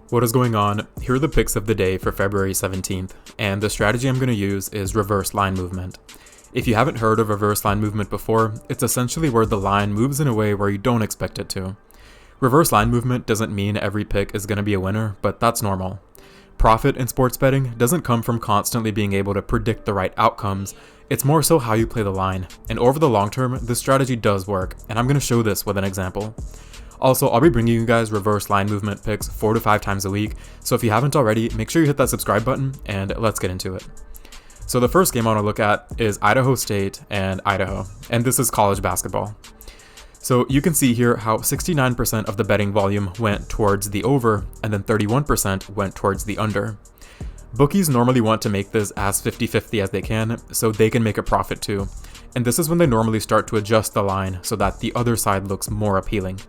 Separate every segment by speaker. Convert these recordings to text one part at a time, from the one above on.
Speaker 1: What is going on? Here are the picks of the day for February 17th, and the strategy I'm going to use is reverse line movement. If you haven't heard of reverse line movement before, it's essentially where the line moves in a way where you don't expect it to. Reverse line movement doesn't mean every pick is going to be a winner, but that's normal. Profit in sports betting doesn't come from constantly being able to predict the right outcomes, it's more so how you play the line, and over the long term, this strategy does work, and I'm going to show this with an example. Also, I'll be bringing you guys reverse line movement picks 4 to 5 times a week, so if you haven't already, make sure you hit that subscribe button, and let's get into it. So the first game I want to look at is Idaho State and Idaho, and this is college basketball. So you can see here how 69% of the betting volume went towards the over, and then 31% went towards the under. Bookies normally want to make this as 50-50 as they can, so they can make a profit too, and this is when they normally start to adjust the line so that the other side looks more appealing.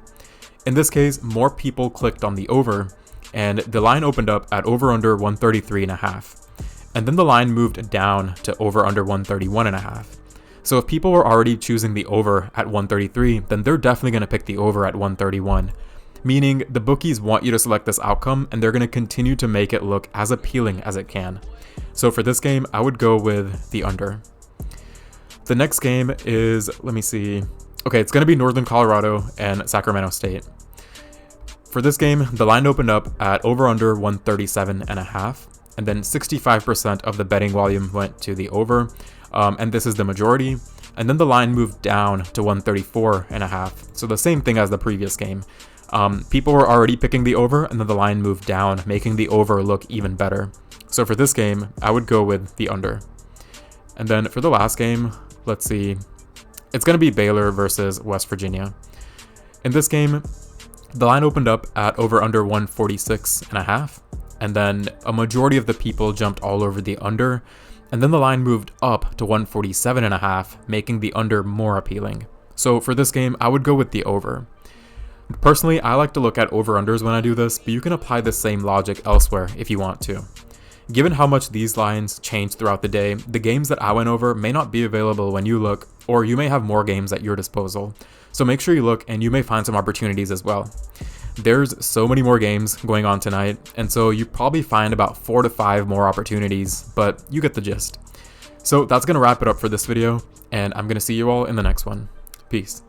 Speaker 1: In this case, more people clicked on the over, and the line opened up at over under 133.5. And then the line moved down to over under 131.5. So if people were already choosing the over at 133, then they're definitely going to pick the over at 131. Meaning the bookies want you to select this outcome, and they're going to continue to make it look as appealing as it can. So for this game, I would go with the under. The next game is, let me see. Okay, it's going to be Northern Colorado and Sacramento State. For this game, the line opened up at over under 137.5, and then 65% of the betting volume went to the over, and this is the majority. And then the line moved down to 134.5, so the same thing as the previous game. People were already picking the over, and then the line moved down, making the over look even better. So for this game, I would go with the under. And then for the last game, let's see. It's going to be Baylor versus West Virginia. In this game, the line opened up at over under 146.5, and then a majority of the people jumped all over the under, and then the line moved up to 147.5, making the under more appealing. So for this game, I would go with the over. Personally, I like to look at over-unders when I do this, but you can apply the same logic elsewhere if you want to. Given how much these lines change throughout the day, the games that I went over may not be available when you look, or you may have more games at your disposal. So make sure you look, and you may find some opportunities as well. There's so many more games going on tonight, and so you probably find about 4 to 5 more opportunities, but you get the gist. So that's going to wrap it up for this video, and I'm going to see you all in the next one. Peace.